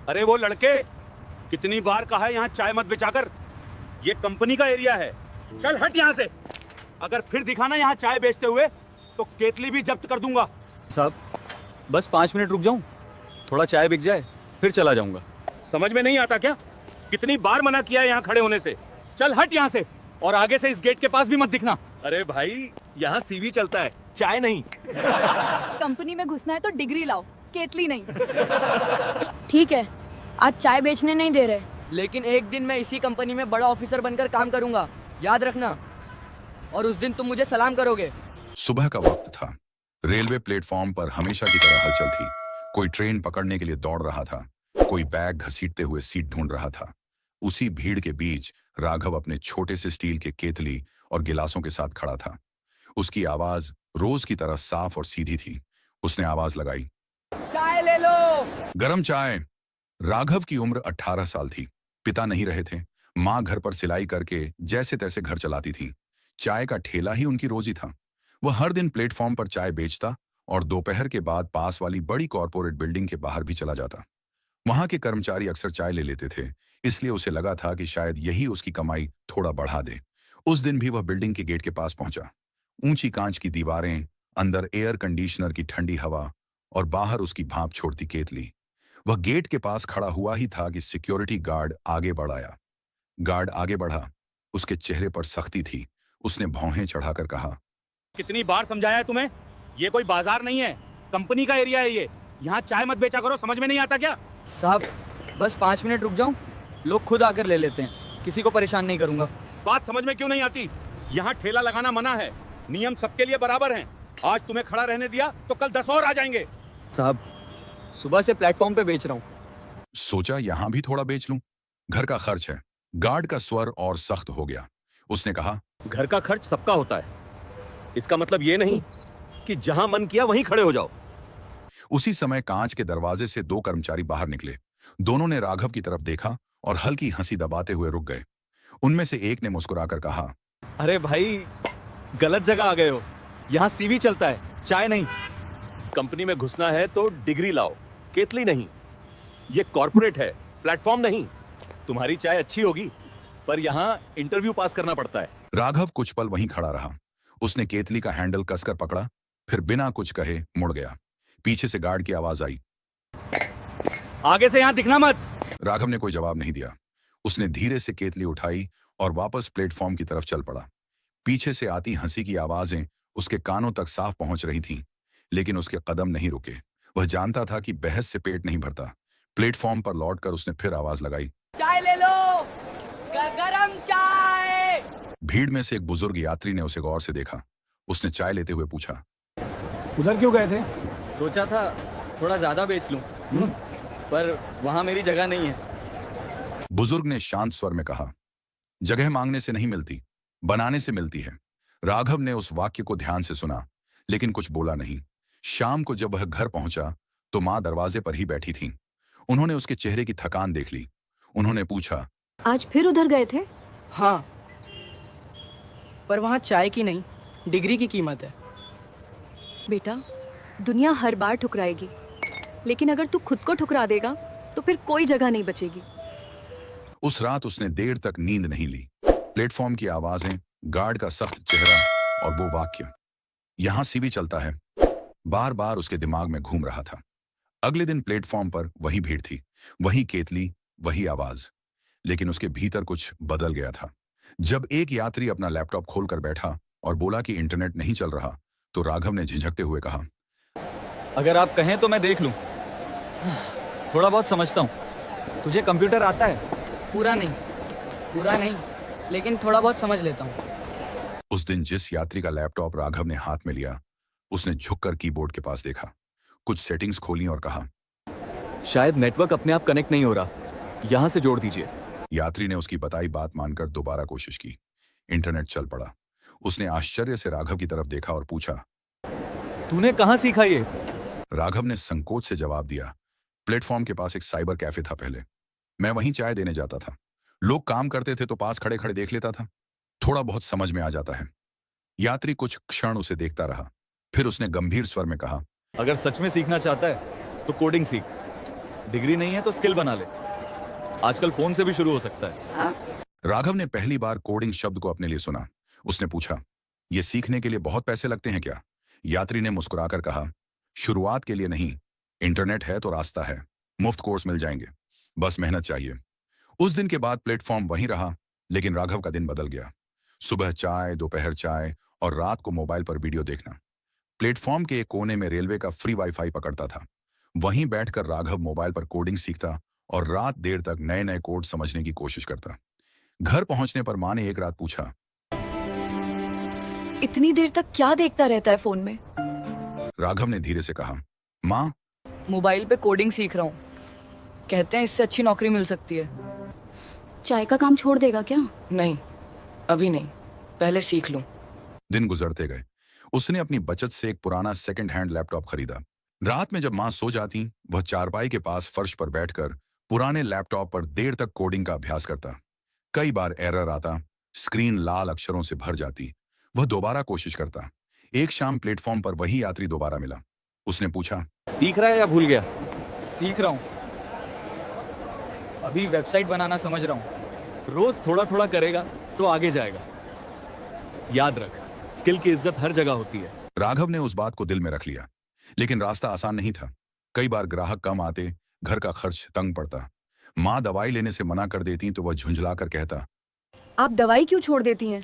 अरे वो लड़के, कितनी बार कहा है यहाँ चाय मत बेचाकर। ये कंपनी का एरिया है, चल हट यहाँ से। अगर फिर दिखाना यहाँ चाय बेचते हुए तो केतली भी जब्त कर दूंगा। साहब बस 5 मिनट रुक जाऊं, थोड़ा चाय बिक जाए फिर चला जाऊंगा। समझ में नहीं आता क्या? कितनी बार मना किया है यहाँ खड़े होने से। चल हट यहाँ से, और आगे से इस गेट के पास भी मत दिखना। अरे भाई, यहाँ सीवी चलता है, चाय नहीं। कंपनी में घुसना है तो डिग्री लाओ, केतली नहीं। ठीक है, आज चाय बेचने नहीं दे रहे, लेकिन एक दिन मैं इसी कंपनी में बड़ा ऑफिसर बनकर काम करूंगा, याद रखना। और उस दिन तुम मुझे सलाम करोगे। सुबह का वक्त था। रेलवे प्लेटफॉर्म पर हमेशा की तरह हलचल थी। कोई ट्रेन पकड़ने के लिए दौड़ रहा था, कोई बैग घसीटते हुए सीट ढूंढ रहा था। उसी भीड़ के बीच राघव अपने छोटे से स्टील के केतली और गिलासों के साथ खड़ा था। उसकी आवाज रोज की तरह साफ और सीधी थी। उसने आवाज लगाई, चाय ले लो। गरम चाय। राघव की उम्र 18 साल थी। पिता नहीं रहे थे। माँ घर पर सिलाई करके जैसे तैसे घर चलाती थी। चाय का ठेला ही उनकी रोजी था। वह हर दिन प्लेटफॉर्म पर चाय बेचता और दोपहर के बाद पास वाली बड़ी कॉर्पोरेट बिल्डिंग के बाहर भी चला जाता। वहां के कर्मचारी अक्सर चाय ले लेते थे, इसलिए उसे लगा था कि शायद यही उसकी कमाई थोड़ा बढ़ा दे। उस दिन भी वह बिल्डिंग के गेट के पास पहुंचा। ऊंची कांच की दीवारें, अंदर एयर कंडीशनर की ठंडी हवा और बाहर उसकी भाप छोड़ती केतली। वह गेट के पास खड़ा हुआ ही था कि सिक्योरिटी गार्ड आगे बढ़ाया। गार्ड आगे बढ़ा। उसके चेहरे पर सख्ती थी। उसने भौहें चढ़ाकर कहा, कितनी बार समझाया है तुम्हें? ये कोई बाजार नहीं है, कंपनी का एरिया है ये। यहाँ चाय मत बेचा करो, समझ में नहीं आता क्या? साहब बस 5 मिनट रुक जाऊं, लोग खुद आकर ले लेते हैं, किसी को परेशान नहीं करूंगा। बात समझ में क्यों नहीं आती? यहाँ ठेला लगाना मना है, नियम सबके लिए बराबर हैं। आज तुम्हें खड़ा रहने दिया तो कल 10 और आ जाएंगे। साहब सुबह से प्लेटफॉर्म पे बेच रहा हूँ। सोचा यहां भी थोड़ा बेच लूं, घर का खर्च है। गार्ड का स्वर और सख्त हो गया। उसने कहा, घर का खर्च सबका होता है, इसका मतलब ये नहीं कि जहां मन किया वहीं खड़े हो जाओ। उसी समय कांच के दरवाजे से 2 कर्मचारी बाहर निकले। दोनों ने राघव की तरफ देखा और हल्की हंसी दबाते हुए रुक गए। उनमें से एक ने मुस्कुराकर कहा, अरे भाई गलत जगह आ गए हो, यहाँ सीवी चलता है, चाय नहीं। कंपनी में घुसना है तो डिग्री लाओ, केतली नहीं। ये कॉर्पोरेट है, प्लेटफॉर्म नहीं। तुम्हारी चाय अच्छी होगी पर यहाँ इंटरव्यू पास करना पड़ता है। राघव कुछ पल वहीं खड़ा रहा। उसने केतली का हैंडल कसकर पकड़ा, फिर बिना कुछ कहे मुड़ गया। पीछे से गार्ड की आवाज आई, आगे से यहाँ दिखना मत। राघव ने कोई जवाब नहीं दिया। उसने धीरे से केतली उठाई और वापस प्लेटफॉर्म की तरफ चल पड़ा। पीछे से आती हंसी की आवाजें उसके कानों तक साफ पहुंच रही थीं, लेकिन उसके कदम नहीं रुके। वह जानता था कि बहस से पेट नहीं भरता। प्लेटफॉर्म पर लौटकर उसने फिर आवाज लगाई, चाय ले लो, गरम चाय। भीड़ में से एक बुजुर्ग यात्री ने उसे गौर से देखा। उसने चाय लेते हुए पूछा, उधर क्यों गए थे? सोचा था थोड़ा ज्यादा बेच लूं, पर वहां मेरी जगह नहीं है। बुजुर्ग ने शांत स्वर में कहा, जगह मांगने से नहीं मिलती, बनाने से मिलती है। राघव ने उस वाक्य को ध्यान से सुना, लेकिन कुछ बोला नहीं। शाम को जब वह घर पहुंचा तो मां दरवाजे पर ही बैठी थीं। उन्होंने उसके चेहरे की थकान देख ली। उन्होंने पूछा, आज फिर उधर गए थे? हाँ, पर वहाँ चाय की नहीं, डिग्री की कीमत है। बेटा, दुनिया हर बार ठुकराएगी, लेकिन अगर तू खुद को ठुकरा देगा तो फिर कोई जगह नहीं बचेगी। उस रात उसने देर तक नींद नहीं ली। प्लेटफॉर्म की आवाजें, गार्ड का सख्त चेहरा और वो वाक्य, यहां सीवी चलता है, बार बार उसके दिमाग में घूम रहा था। अगले दिन प्लेटफॉर्म पर वही भीड़ थी, वही केतली, वही आवाज, लेकिन उसके भीतर कुछ बदल गया था। जब एक यात्री अपना लैपटॉप खोलकर बैठा और बोला कि इंटरनेट नहीं चल रहा, तो राघव ने झिझकते हुए कहा, अगर आप कहें तो मैं देख लूं, थोड़ा बहुत समझता हूँ। तुझे कंप्यूटर आता है? पूरा नहीं, लेकिन थोड़ा बहुत समझ लेता हूँ। उस दिन जिस यात्री का लैपटॉप राघव ने हाथ में लिया, उसने झुककर कीबोर्ड के पास देखा, कुछ सेटिंग्स खोली और कहा, शायद नेटवर्क अपने आप कनेक्ट नहीं हो रहा, यहाँ से जोड़ दीजिए। यात्री ने उसकी बताई बात मानकर दोबारा कोशिश की। इंटरनेट चल पड़ा। उसने आश्चर्य से राघव की तरफ देखा और पूछा, तूने कहाँ सीखा ये? राघव ने संकोच से जवाब दिया, प्लेटफॉर्म के पास एक साइबर कैफे था पहले, मैं वहीं चाय देने जाता था। लोग काम करते थे तो पास खड़े खड़े देख लेता था, थोड़ा बहुत समझ में आ जाता है। यात्री कुछ क्षण उसे देखता रहा, फिर उसने गंभीर स्वर में कहा, अगर सच में सीखना चाहता है तो कोडिंग सीख। डिग्री नहीं है तो स्किल बना ले, आजकल फोन से भी शुरू हो सकता है। राघव ने पहली बार कोडिंग शब्द को अपने लिए सुना। उसने पूछा, ये सीखने के लिए बहुत पैसे लगते हैं क्या? यात्री ने मुस्कुराकर कहा, शुरुआत के लिए नहीं, इंटरनेट है तो रास्ता है, मुफ्त कोर्स मिल जाएंगे, बस मेहनत चाहिए। उस दिन के बाद प्लेटफॉर्म वहीं रहा, लेकिन राघव का दिन बदल गया। सुबह चाय, दोपहर चाय और रात को मोबाइल पर वीडियो देखना। प्लेटफॉर्म के एक कोने में रेलवे का फ्री वाईफाई पकड़ता था। वहीं बैठकर राघव मोबाइल पर कोडिंग सीखता और रात देर तक नए नए कोड समझने की कोशिश करता। घर पहुंचने पर माँ ने एक रात पूछा, इतनी देर तक क्या देखता रहता है फोन में? राघव ने धीरे से कहा, माँ, मोबाइल पे कोडिंग सीख रहा हूँ, कहते हैं इससे अच्छी नौकरी मिल सकती है। चाय का काम छोड़ देगा क्या? नहीं, अभी नहीं, पहले सीख लूँ। दिन गुजरते गए। उसने अपनी बचत से एक पुराना सेकंड हैंड लैपटॉप खरीदा। रात में जब माँ सो जाती, वह चारपाई के पास फर्श पर बैठकर पुराने लैपटॉप पर देर तक कोडिंग का अभ्यास करता। कई बार एरर आता, स्क्रीन लाल अक्षरों से भर जाती। वह दोबारा कोशिश करता। एक शाम प्लेटफॉर्म पर वही यात्री दोबारा मिला। उसने पूछा, सीख रहा है या भूल गया? सीख रहा हूँ, अभी वेबसाइट बनाना समझ रहा हूँ। रोज थोड़ा थोड़ा करेगा तो आगे जाएगा। याद रख, स्किल की इज्जत हर जगह होती है। राघव ने उस बात को दिल में रख लिया, लेकिन रास्ता आसान नहीं था। कई बार ग्राहक कम आते, घर का खर्च तंग पड़ता। माँ दवाई लेने से मना कर देती तो वह झुंझलाकर कहता, आप दवाई क्यों छोड़ देती हैं?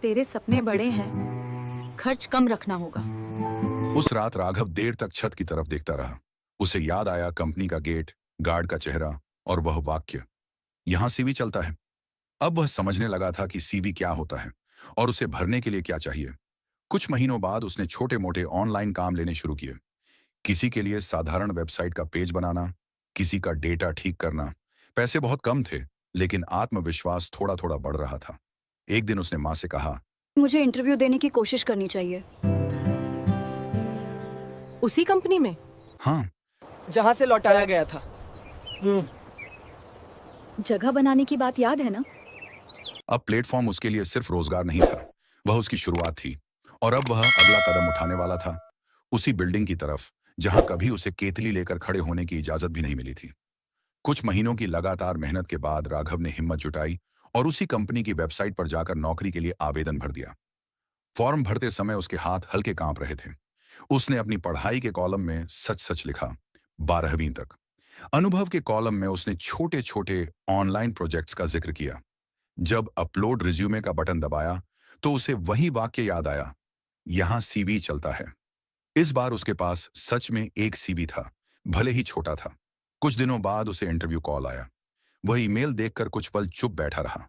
तेरे सपने बड़े हैं, खर्च कम रखना होगा। उस रात राघव देर तक छत की तरफ देखता रहा। उसे याद आया कंपनी का गेट, गार्ड का चेहरा और वह वाक्य, यहां सीवी चलता है। अब वह समझने लगा था कि सीवी क्या होता है और उसे भरने के लिए क्या चाहिए। कुछ महीनों बाद उसने छोटे मोटे ऑनलाइन काम लेने शुरू किए। किसी के लिए साधारण वेबसाइट का पेज बनाना, किसी का डेटा ठीक करना। पैसे बहुत कम थे, लेकिन आत्मविश्वास थोड़ा थोड़ा बढ़ रहा था। एक दिन उसने माँ से कहा, मुझे इंटरव्यू देने की कोशिश करनी चाहिए। उसी कंपनी में? हाँ। जहाँ से लौटाया गया था। जगह बनाने की बात याद है ना? अब प्लेटफॉर्म उसके लिए सिर्फ रोजगार नहीं था, वह उसकी शुरुआत थी। और अब वह अगला कदम उठाने वाला था, उसी बिल्डिंग की तरफ जहां कभी उसे केतली लेकर खड़े होने की इजाजत भी नहीं मिली थी। कुछ महीनों की लगातार मेहनत के बाद राघव ने हिम्मत जुटाई और उसी कंपनी की वेबसाइट पर जाकर नौकरी के लिए आवेदन भर दिया। फॉर्म भरते समय उसके हाथ हल्के कांप रहे थे। उसने अपनी पढ़ाई के कॉलम में सच सच लिखा, 12वीं तक। अनुभव के कॉलम में उसने छोटे छोटे ऑनलाइन प्रोजेक्ट्स का जिक्र किया। जब अपलोड रिज्यूमे का बटन दबाया तो उसे वही वाक्य याद आया, यहां सीवी चलता है। इस बार उसके पास सच में एक सीवी था, भले ही छोटा था। कुछ दिनों बाद उसे इंटरव्यू कॉल आया। वह ईमेल देखकर कुछ पल चुप बैठा रहा।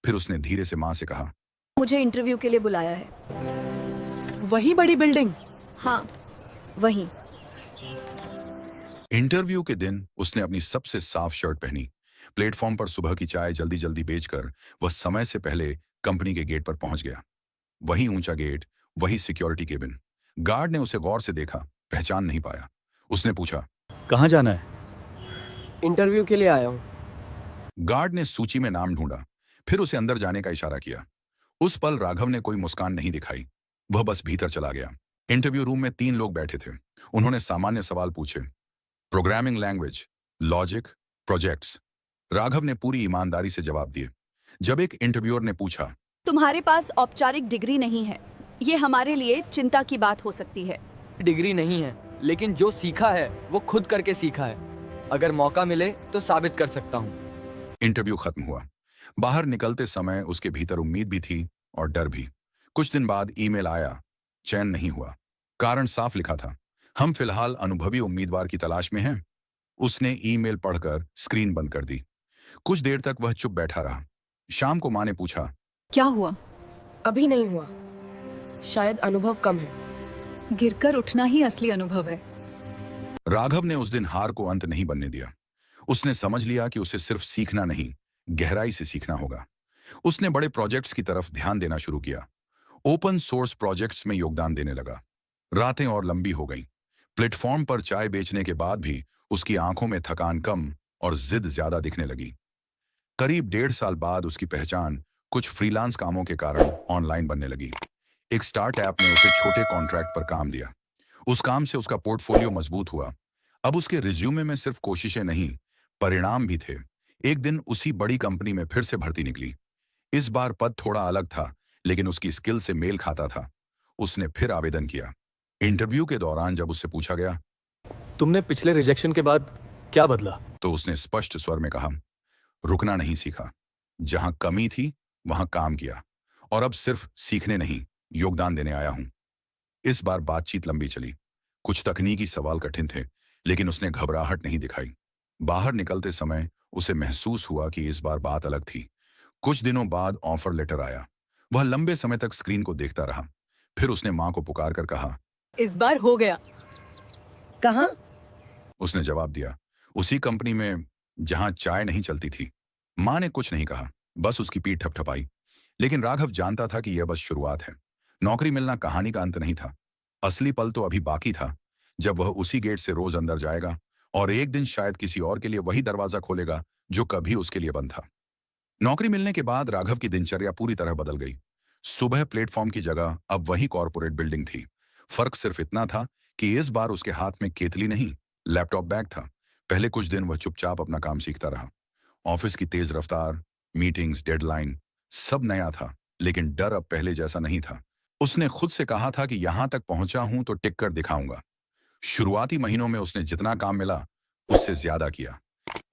फिर उसने धीरे से माँ से कहा, मुझे इंटरव्यू के लिए बुलाया है। वही बड़ी बिल्डिंग? हाँ, वही। इंटरव्यू के दिन उसने अपनी सबसे साफ शर्ट पहनी। प्लेटफॉर्म पर सुबह की चाय जल्दी जल्दी बेचकर वह समय से पहले कंपनी के गेट पर पहुंच गया। वही ऊंचा गेट, वही सिक्योरिटी केबिन। गार्ड ने उसे गौर से देखा, पहचान नहीं पाया। उसने पूछा, कहाँ जाना है? इंटरव्यू के लिए आया हूँ। गार्ड ने सूची में नाम ढूंढा, फिर उसे अंदर जाने का इशारा किया। उस पल राघव ने कोई मुस्कान नहीं दिखाई, वह बस भीतर चला गया। इंटरव्यू रूम में 3 लोग बैठे थे। उन्होंने सामान्य सवाल पूछे, programming language, logic, projects. Raghav ने पूरी ईमानदारी से जवाब दिए। जब एक इंटरव्यूअर ने पूछा, तुम्हारे पास औपचारिक डिग्री नहीं है, ये हमारे लिए चिंता की बात हो सकती है। डिग्री नहीं है, लेकिन जो सीखा है वो खुद करके सीखा है। अगर मौका मिले तो साबित कर सकता हूँ। इंटरव्यू खत्म हुआ। बाहर निकलते समय उसके भीतर उम्मीद भी थी और डर भी। कुछ दिन बाद ईमेल आया, चयन नहीं हुआ। कारण साफ लिखा था, हम फिलहाल अनुभवी उम्मीदवार की तलाश में हैं। उसने ईमेल पढ़कर स्क्रीन बंद कर दी। कुछ देर तक वह चुप बैठा रहा। शाम को माँ ने पूछा, क्या हुआ? अभी नहीं हुआ, शायद अनुभव कम है। गिरकर उठना ही असली अनुभव है। राघव ने उस दिन हार को अंत नहीं बनने दिया। उसने समझ लिया कि उसे सिर्फ सीखना नहीं, गहराई से सीखना होगा। उसने बड़े प्रोजेक्ट्स की तरफ ध्यान देना शुरू किया। ओपन सोर्स प्रोजेक्ट्स में योगदान देने लगा। रातें और लंबी हो गईं। प्लेटफॉर्म पर चाय बेचने के बाद भी उसकी आंखों में थकान कम और जिद ज्यादा दिखने लगी। करीब 1.5 साल बाद उसकी पहचान कुछ फ्रीलांस कामों के कारण ऑनलाइन बनने लगी। एक स्टार्टअप ने उसे छोटे कॉन्ट्रैक्ट पर काम दिया। उस काम से उसका पोर्टफोलियो मजबूत हुआ। अब उसके रिज्यूमे में सिर्फ कोशिशें नहीं, परिणाम भी थे। एक दिन उसी बड़ी कंपनी में फिर से भर्ती निकली। इस बार पद थोड़ा अलग था, लेकिन उसकी स्किल से मेल खाता था। उसने फिर आवेदन किया। इंटरव्यू के दौरान जब उससे पूछा गया तुमने पिछले रिजेक्शन के बाद क्या बदला? तो उसने स्पष्ट स्वर में कहा, रुकना नहीं सीखा। जहां कमी थी वहां काम किया, और अब सिर्फ सीखने नहीं, योगदान देने आया हूं। इस बार बातचीत लंबी चली। कुछ तकनीकी सवाल कठिन थे, लेकिन उसने घबराहट नहीं दिखाई। बाहर निकलते समय उसे महसूस हुआ कि इस बार बात अलग थी। कुछ दिनों बाद ऑफर लेटर आया। वह लंबे समय तक स्क्रीन को देखता रहा। फिर उसने मां को पुकार कर कहा, इस बार हो गया। कहाँ? उसने जवाब दिया, उसी कंपनी में जहां चाय नहीं चलती थी। मां ने कुछ नहीं कहा, बस उसकी पीठ थपथपाई। लेकिन राघव जानता था कि यह बस शुरुआत है। नौकरी मिलना कहानी का अंत नहीं था। असली पल तो अभी बाकी था, जब वह उसी गेट से रोज अंदर जाएगा और एक दिन शायद किसी और के लिए वही दरवाजा खोलेगा जो कभी उसके लिए बंद था। नौकरी मिलने के बाद राघव की दिनचर्या पूरी तरह बदल गई। सुबह प्लेटफॉर्म की जगह अब वही कॉर्पोरेट बिल्डिंग थी। फर्क सिर्फ इतना था कि इस बार उसके हाथ में केतली नहीं, लैपटॉप बैग था। पहले कुछ दिन वह चुपचाप अपना काम सीखता रहा। ऑफिस की तेज रफ्तार, मीटिंग्स, डेडलाइन, सब नया था, लेकिन डर अब पहले जैसा नहीं था। उसने खुद से कहा था कि यहां तक पहुंचा हूं तो टिक कर दिखाऊंगा। शुरुआती महीनों में उसने जितना काम मिला उससे ज्यादा किया।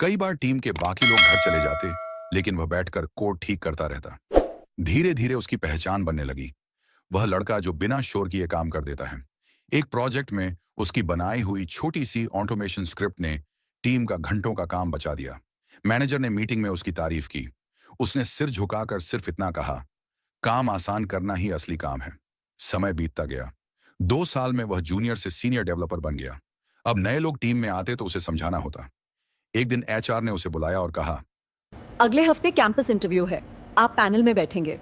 कई बार टीम के बाकी लोग घर चले जाते, लेकिन वह बैठकर कोड ठीक करता रहता। धीरे धीरे उसकी पहचान बनने लगी। वह लड़का जो बिना शोर किए काम कर देता है। एक प्रोजेक्ट में उसकी बनाई हुई छोटी सी ऑटोमेशन स्क्रिप्ट ने टीम का घंटों का काम बचा दिया। मैनेजर ने मीटिंग में उसकी तारीफ की। उसने सिर झुकाकर सिर्फ इतना कहा, काम आसान करना ही असली काम है। समय बीतता गया। 2 साल में वह जूनियर से सीनियर डेवलपर बन गया। अब नए लोग टीम में आते तो उसे समझाना होता। एक दिन एचआर ने उसे बुलाया और कहा, अगले हफ्ते कैंपस इंटरव्यू है, आप पैनल में बैठेंगे।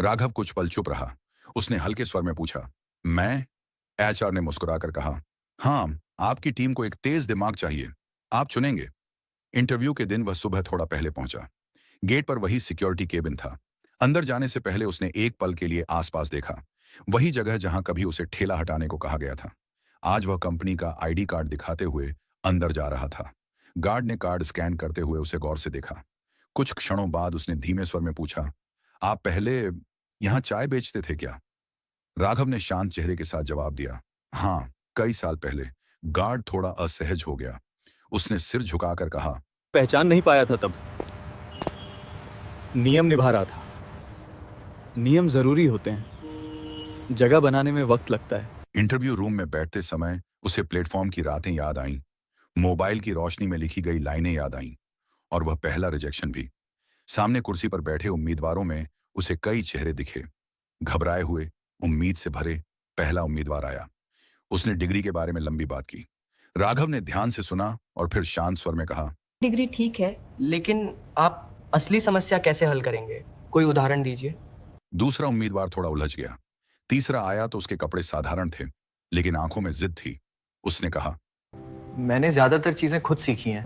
राघव कुछ पल चुप रहा। उसने हल्के स्वर में पूछा, मैं? एचआर ने मुस्कुराकर कहा, हाँ, आपकी टीम को एक तेज दिमाग चाहिए, आप चुनेंगे। इंटरव्यू के दिन वह सुबह थोड़ा पहले पहुंचा। गेट पर वही सिक्योरिटी केबिन था। अंदर जाने से पहले उसने एक पल के लिए आसपास देखा। वही जगह जहां कभी उसे ठेला हटाने को कहा गया था। आज वह कंपनी का आईडी कार्ड दिखाते हुए अंदर जा रहा था। गार्ड ने कार्ड स्कैन करते हुए उसे गौर से देखा। कुछ क्षणों बाद उसने धीमे स्वर में पूछा, आप पहले यहां चाय बेचते थे क्या? राघव ने शांत चेहरे के साथ जवाब दिया, हाँ, कई साल पहले। गार्ड थोड़ा असहज हो गया। उसने सिर झुकाकर कहा, पहचान नहीं पाया था तब। नियम निभा रहा था। नियम जरूरी होते हैं, जगह बनाने में वक्त लगता है। इंटरव्यू रूम में बैठते समय उसे प्लेटफॉर्म की रातें याद आईं, मोबाइल की रोशनी में लिखी गई लाइनें याद आईं, और वह पहला रिजेक्शन भी। सामने कुर्सी पर बैठे उम्मीदवारों में उसे कई चेहरे दिखे। घबराए हुए, उम्मीद से भरे, पहला उम्मीदवार आया। उसने डिग्री के बारे में लंबी बात की। राघव ने ध्यान से सुना और फिर शांत स्वर में कहा, डिग्री ठीक है, लेकिन आप असली समस्या कैसे हल करेंगे? कोई उदाहरण दीजिए। दूसरा उम्मीदवार थोड़ा उलझ गया। तीसरा आया तो उसके कपड़े साधारण थे, लेकिन आंखों में जिद थी। उसने कहा, मैंने ज्यादातर चीजें खुद सीखी हैं,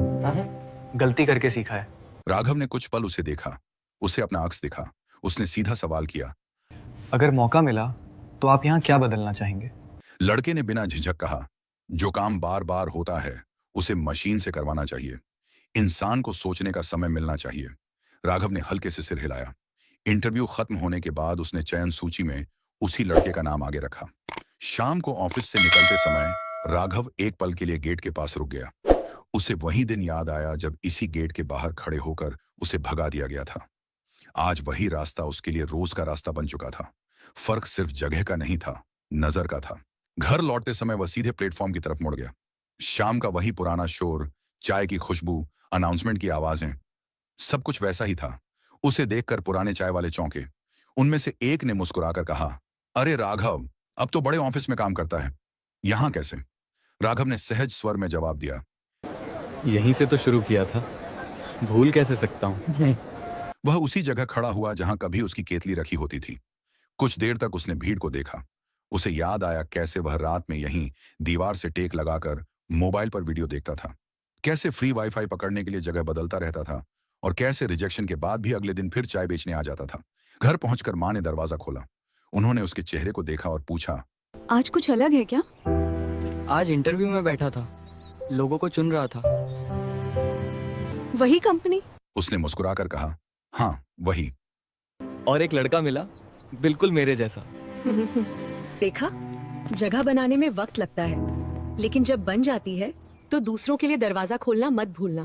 गलती करके सीखा है। राघव ने कुछ पल उसे देखा। उसे अपना अक्स दिखा। उसने सीधा सवाल किया, अगर मौका मिला तो आप यहाँ क्या बदलना चाहेंगे? लड़के ने बिना झिझक कहा, जो काम बार बार होता है उसे मशीन से करवाना चाहिए। इंसान को सोचने का समय मिलना चाहिए। राघव ने हल्के से सिर हिलाया। इंटरव्यू खत्म होने के बाद उसने चयन सूची में उसी लड़के का नाम आगे रखा। शाम को ऑफिस से निकलते समय राघव एक पल के लिए गेट के पास रुक गया। उसे वही दिन याद आया जब इसी गेट के बाहर खड़े होकर उसे भगा दिया गया था। आज वही रास्ता उसके लिए रोज का रास्ता बन चुका था। फर्क सिर्फ जगह का नहीं था, नजर का था। घर लौटते समय वह सीधे प्लेटफॉर्म की तरफ मुड़ गया। शाम का वही पुराना शोर, चाय की खुशबू, अनाउंसमेंट की आवाजें, सब कुछ वैसा ही था। उसे देखकर पुराने चाय वाले चौंके। उनमें से एक ने मुस्कुराकर कहा, अरे राघव, अब तो बड़े ऑफिस में काम करता है, यहां कैसे? राघव ने सहज स्वर में जवाब दिया, यहीं से तो शुरू किया था, भूल कैसे सकता हूँ? वह उसी जगह खड़ा हुआ जहां कभी उसकी केतली रखी होती थी। कुछ देर तक उसने भीड़ को देखा। उसे याद आया कैसे वह रात में यहीं दीवार से टेक लगाकर मोबाइल पर वीडियो देखता था, कैसे फ्री वाईफाई पकड़ने के लिए जगह बदलता रहता था, और कैसे रिजेक्शन के बाद भी अगले दिन फिर चाय बेचने आ जाता था। घर पहुंचकर मां ने दरवाजा खोला। उन्होंने उसके चेहरे को देखा और पूछा, आज कुछ अलग है क्या? आज इंटरव्यू में बैठा था, लोगों को चुन रहा था। वही कंपनी? उसने मुस्कुराकर कहा, हाँ वही। और एक लड़का मिला, बिल्कुल मेरे जैसा। देखा, जगह बनाने में वक्त लगता है, लेकिन जब बन जाती है तो दूसरों के लिए दरवाजा खोलना मत भूलना।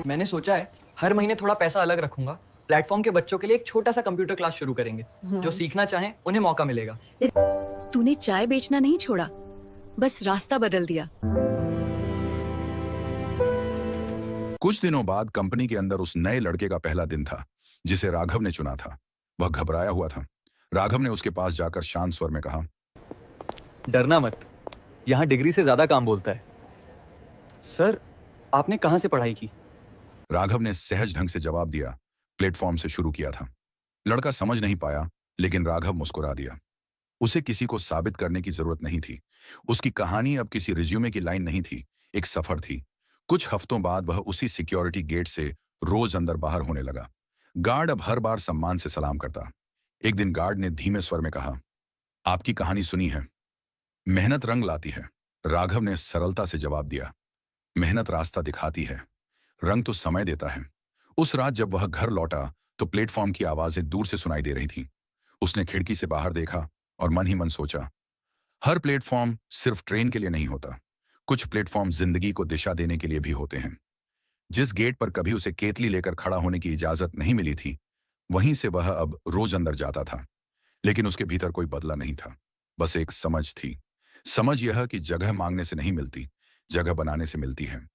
मैंने सोचा है हर महीने थोड़ा पैसा अलग रखूंगा। प्लेटफॉर्म के बच्चों के लिए एक छोटा सा कंप्यूटर क्लास शुरू करेंगे। जो सीखना चाहें उन्हें मौका मिलेगा। तूने चाय बेचना नहीं छोड़ा, बस रास्ता बदल दिया। कुछ दिनों बाद कंपनी के अंदर उस नए लड़के का पहला दिन था जिसे राघव ने चुना था। वह घबराया हुआ था। राघव ने उसके पास जाकर शांत स्वर में कहा, डरना मत, यहाँ डिग्री से ज्यादा काम बोलता है। सर, आपने कहाँ से पढ़ाई की? राघव ने सहज ढंग से जवाब दिया, प्लेटफॉर्म से शुरू किया था। लड़का समझ नहीं पाया, लेकिन राघव मुस्कुरा दिया। उसे किसी को साबित करने की जरूरत नहीं थी। उसकी कहानी अब किसी रिज्यूमे की लाइन नहीं थी, एक सफर थी। कुछ हफ्तों बाद वह उसी सिक्योरिटी गेट से रोज अंदर बाहर होने लगा। गार्ड अब हर बार सम्मान से सलाम करता। एक दिन गार्ड ने धीमे स्वर में कहा, आपकी कहानी सुनी है, मेहनत रंग लाती है। राघव ने सरलता से जवाब दिया, मेहनत रास्ता दिखाती है, रंग तो समय देता है। उस रात जब वह घर लौटा तो प्लेटफॉर्म की आवाजें दूर से सुनाई दे रही थीं। उसने खिड़की से बाहर देखा और मन ही मन सोचा, हर प्लेटफॉर्म सिर्फ ट्रेन के लिए नहीं होता, कुछ प्लेटफॉर्म जिंदगी को दिशा देने के लिए भी होते हैं। जिस गेट पर कभी उसे केतली लेकर खड़ा होने की इजाजत नहीं मिली थी, वहीं से वह अब रोज अंदर जाता था। लेकिन उसके भीतर कोई बदला नहीं था, बस एक समझ थी। समझ यह कि जगह मांगने से नहीं मिलती, जगह बनाने से मिलती है।